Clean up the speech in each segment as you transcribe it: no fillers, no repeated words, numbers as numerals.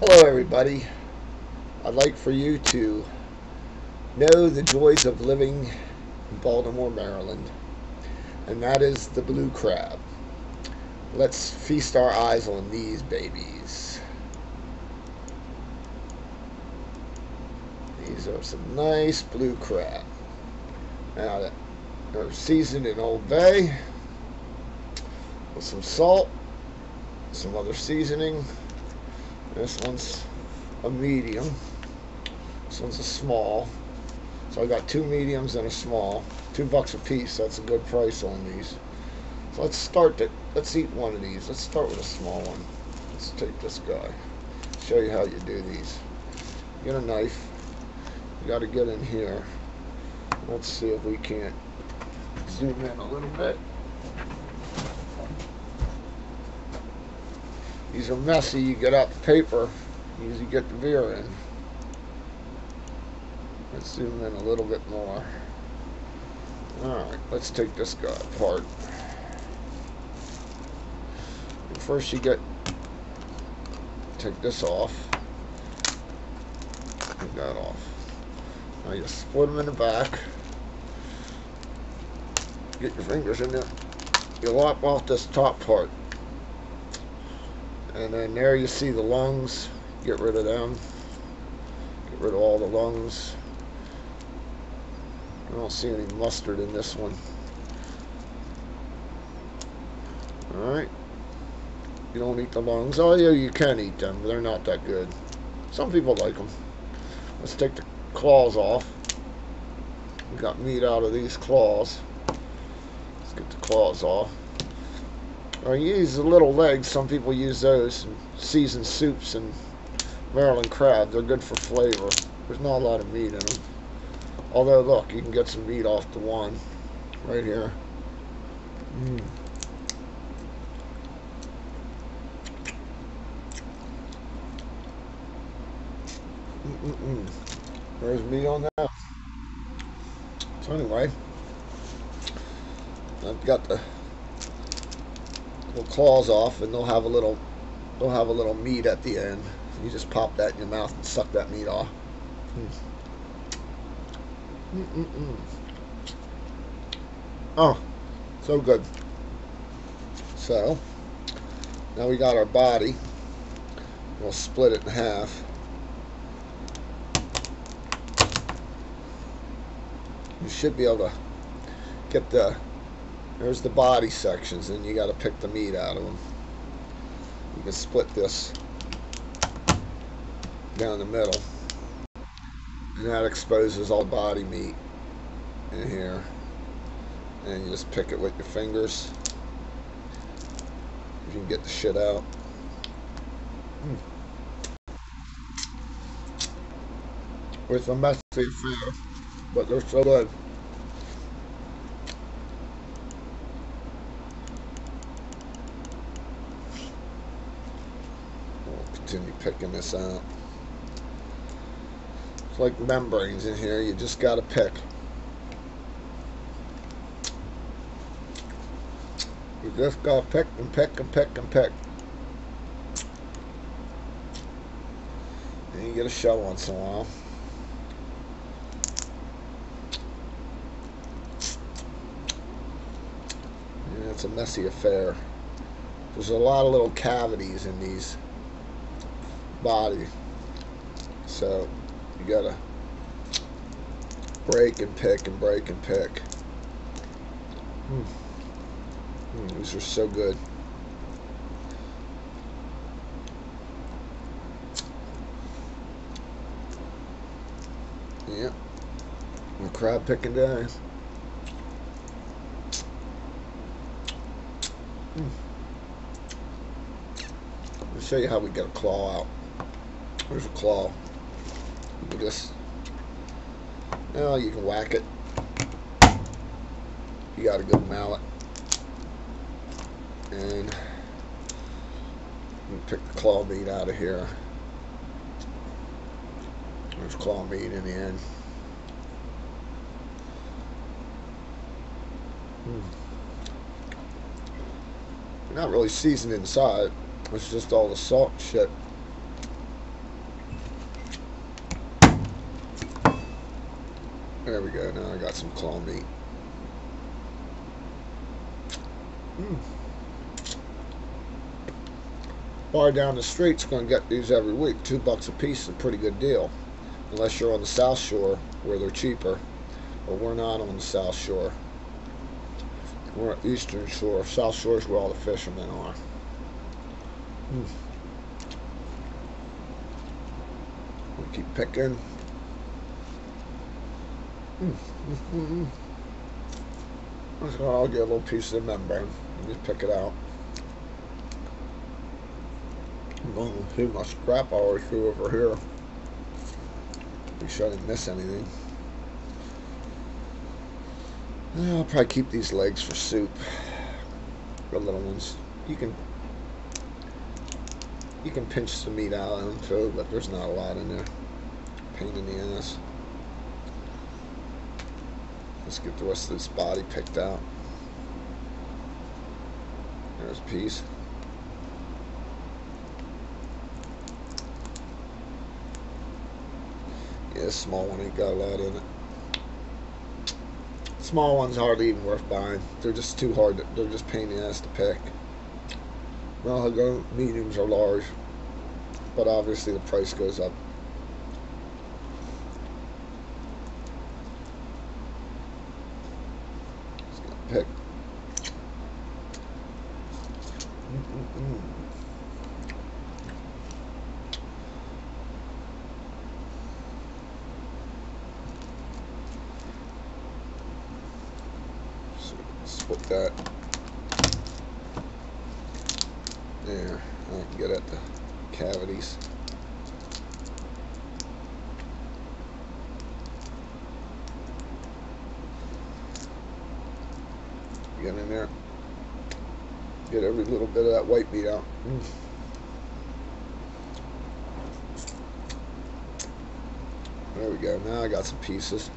Hello, everybody. I'd like for you to know the joys of living in Baltimore, Maryland, and that is the blue crab. Let's feast our eyes on these babies. These are some nice blue crab. Now, they're seasoned in Old Bay with some salt, some other seasoning. This one's a medium. This one's a small. So I got two mediums and a small. $2 a piece. That's a good price on these. So let's eat one of these. Let's start with a small one. Let's take this guy. Show you how you do these. Get a knife. You got to get in here. Let's see if we can't zoom in a little bit. These are messy. You get out the paper. You usually get the veer in. Let's zoom in a little bit more. Alright, let's take this guy apart. First you take this off. Take that off. Now you split them in the back. Get your fingers in there. You lop off this top part. And then there you see the lungs. Get rid of them. Get rid of all the lungs. I don't see any mustard in this one. Alright. You don't eat the lungs. Oh yeah, you can eat them, but they're not that good. Some people like them. Let's take the claws off. We got meat out of these claws. Let's get the claws off. I use the little legs. Some people use those in seasoned soups and Maryland crab. They're good for flavor. There's not a lot of meat in them. Although, look, you can get some meat off the one right here. There's meat on that. So anyway, I've got the little claws off, and they'll have a little meat at the end. You just pop that in your mouth and suck that meat off. Oh, so good. So now we got our body. We'll split it in half. You should be able to get there's the body sections, and you got to pick the meat out of them. You can split this down the middle, and that exposes all body meat in here. And you just pick it with your fingers if you can get the shit out. With a messy affair, but they're so good. We'll continue picking this out. It's like membranes in here. You just got to pick. You just got to pick and pick and pick and pick. And you get a shell once in a while. And it's a messy affair. There's a lot of little cavities in these body. So you got to break and pick and break and pick. These are so good. Yep. My crab picking days. I'll show you how we get a claw out. There's a claw. You can just, you can whack it. You got a good mallet. And you pick the claw meat out of here. There's claw meat in the end. Not really seasoned inside. It's just all the salt and shit. There we go. Now I got some claw meat. Bar down the street's going to get these every week. $2 a piece is a pretty good deal. Unless you're on the South Shore where they're cheaper. But we're not on the South Shore. We're at Eastern Shore. South Shore is where all the fishermen are. We'll keep picking. So I'll get a little piece of the membrane and just pick it out. I'm going to see my scrap I always threw over here. Make sure I didn't miss anything. I'll probably keep these legs for soup. The little ones. You can pinch some meat out of them too, but there's not a lot in there. Pain in the ass. Let's get the rest of this body picked out. There's a piece. Yeah, this small one ain't got a lot in it. Small ones hardly even worth buying. They're just too hard. They're just pain in the ass to pick. Well, I'll go mediums or large, but obviously the price goes up. Just gonna pick. Split that. There, I can get at the cavities. Get in there. Get every little bit of that white meat out. There we go. Now I got some pieces.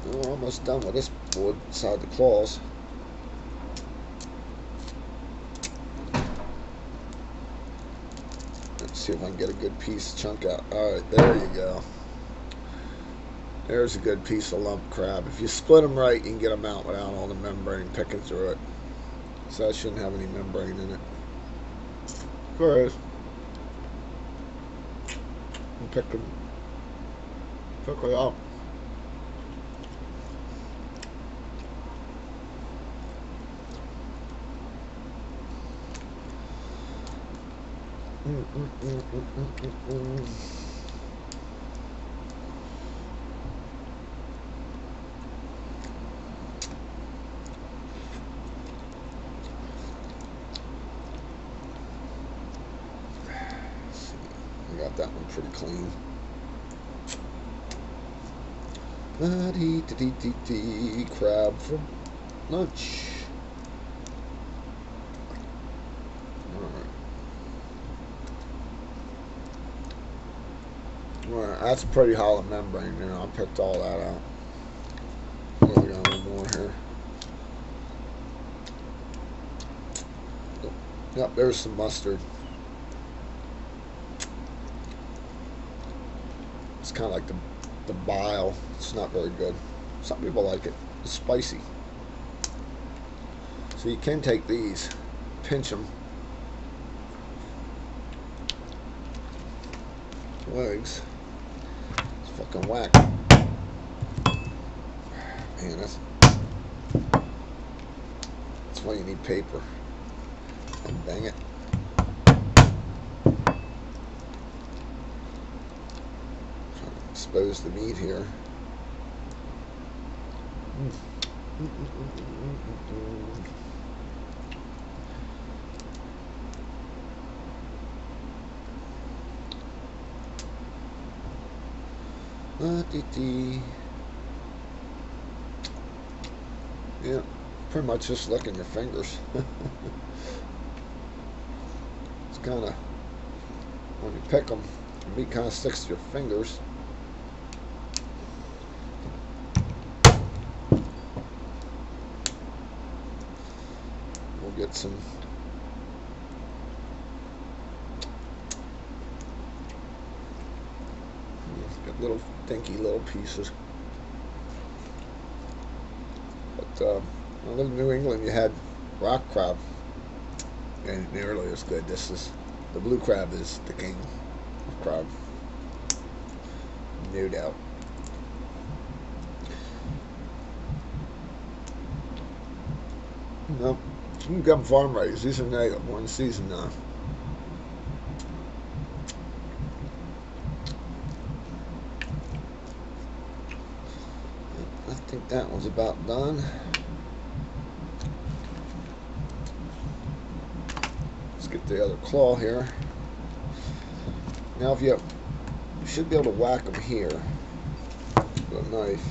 We're almost done with this board beside the claws. Let's see if I can get a good piece chunk out. Alright, there you go. There's a good piece of lump crab. If you split them right, you can get them out without all the membrane picking through it. So that shouldn't have any membrane in it. There is. Pick them. Pick it out. I got that one pretty clean. Crab for lunch. Alright, that's a pretty hollow membrane there. I picked all that out. We got one more here. Yep, there's some mustard. It's kind of like the bile. It's not very good. Some people like it. It's spicy. So you can take these, pinch them. Legs. It's fucking whack. Man, that's why you need paper. And bang it. Trying to expose the meat here. Yeah, pretty much just licking your fingers. It's kind of, when you pick them, the meat kind of sticks to your fingers. We'll get some little dinky little pieces. But when I lived in New England, you had rock crab, and nearly as good. The blue crab is the king of crab, no doubt. No, you can get them farm raised. These are native. We're in season now. I think that one's about done. Let's get the other claw here. Now, you should be able to whack them here with a knife.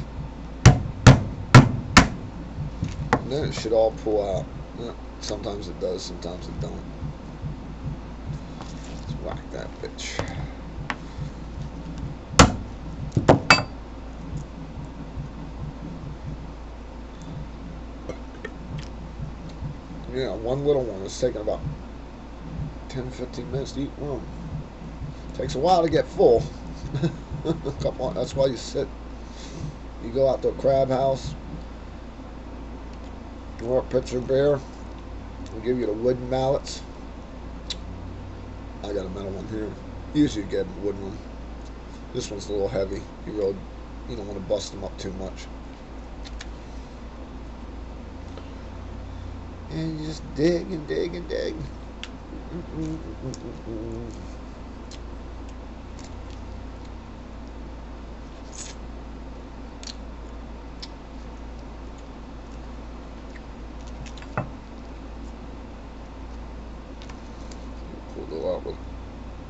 And then it should all pull out. Sometimes it does, sometimes it don't. Let's whack that bitch. Yeah, one little one is taking about 10-15 minutes to eat one. Takes a while to get full. That's why you sit. You go out to a crab house or a pitcher beer. We'll give you the wooden mallets. I got a metal one here. Usually you get a wooden one. This one's a little heavy. You don't want to bust them up too much. And you just dig and dig and dig. Pull it out with,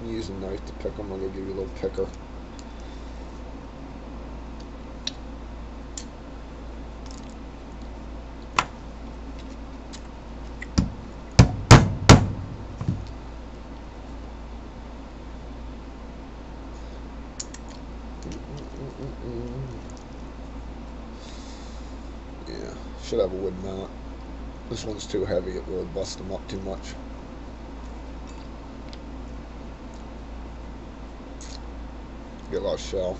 use a knife to pick them. I'm going to give you a little picker. Yeah, should have a wood mallet. This one's too heavy, it really busts them up too much. Get a lot of shell.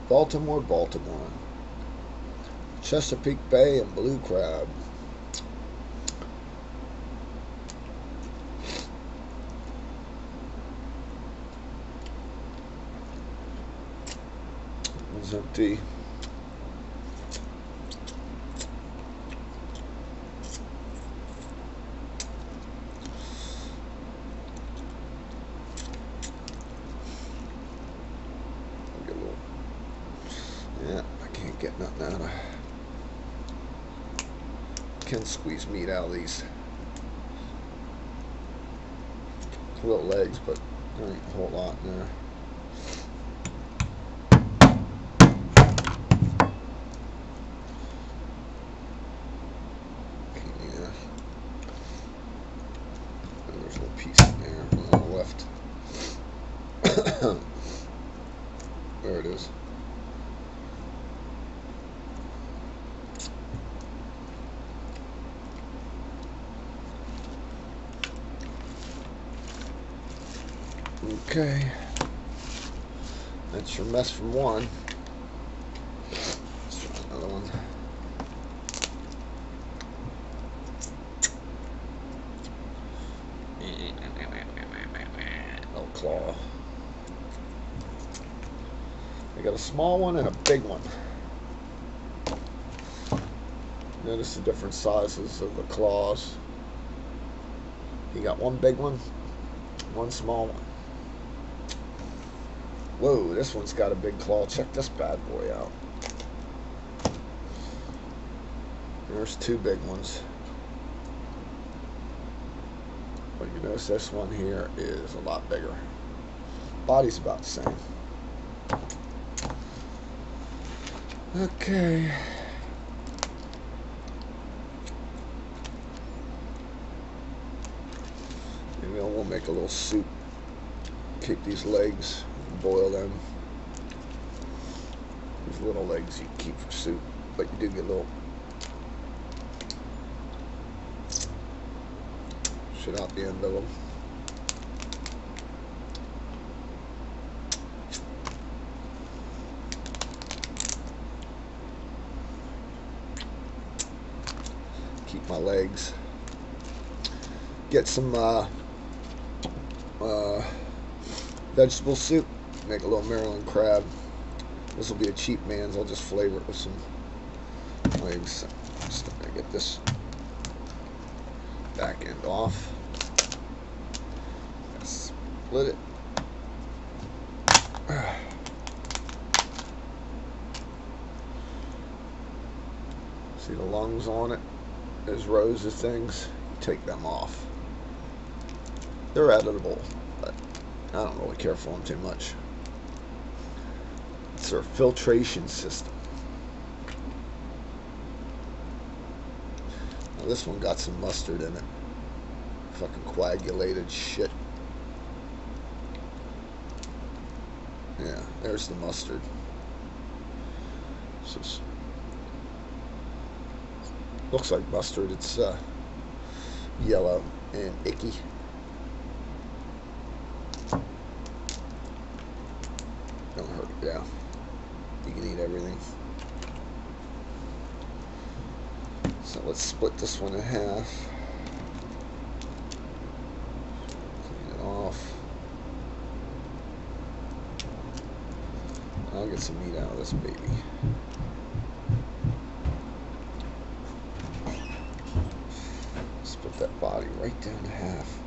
Baltimore. Chesapeake Bay and blue crab. It's empty. Yeah, I can't get nothing out of. Can squeeze meat out of these little legs, but there ain't a whole lot in there. Yeah. And there's a little piece in there on the left. There it is. Okay, that's your mess from one. Let's try another one. Oh, claw. I got a small one and a big one. Notice the different sizes of the claws. You got one big one, one small one. Whoa, this one's got a big claw. Check this bad boy out. There's two big ones. But you notice this one here is a lot bigger. Body's about the same. Okay. Maybe we'll make a little soup. Keep these legs. Boil them. These little legs you keep for soup, but you do get it out the end of them. Keep my legs. Get some vegetable soup. Make a little Maryland crab. This will be a cheap man's. I'll just flavor it with some legs. Just gonna get this back end off. Split it. See the lungs on it? There's rows of things. Take them off. They're editable, but I don't really care for them too much. It's their filtration system. Now this one got some mustard in it. Fucking coagulated shit. Yeah, there's the mustard. It's just, looks like mustard. It's yellow and icky. Don't hurt it, yeah. You can eat everything. So let's split this one in half. Clean it off. I'll get some meat out of this baby. Split that body right down to half.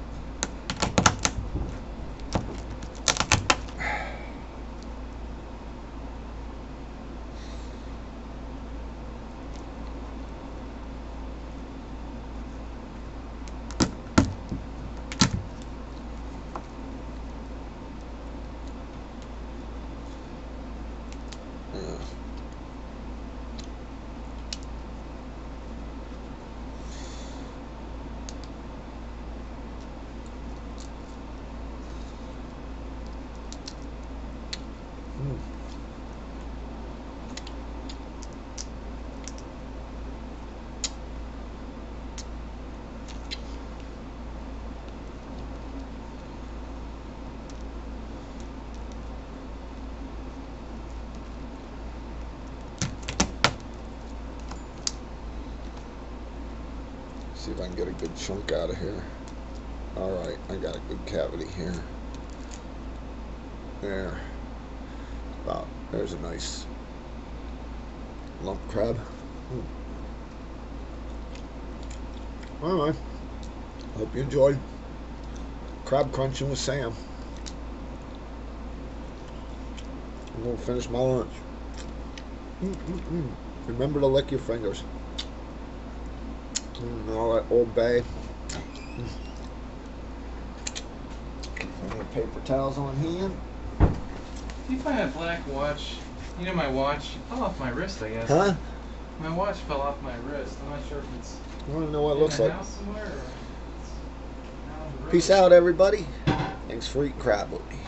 See if I can get a good chunk out of here. Alright, I got a good cavity here. There. Wow, there's a nice lump crab. Alright. Hope you enjoyed crab crunching with Sam. I'm going to finish my lunch. Remember to lick your fingers. All that Old Bay. Paper towels on hand. If I had a black watch, you know my watch fell off my wrist, I guess. Huh? My watch fell off my wrist. I'm not sure if it's I don't know what it in looks the like. house somewhere or it's out on the road. Peace out, everybody. Thanks for eating crab with me.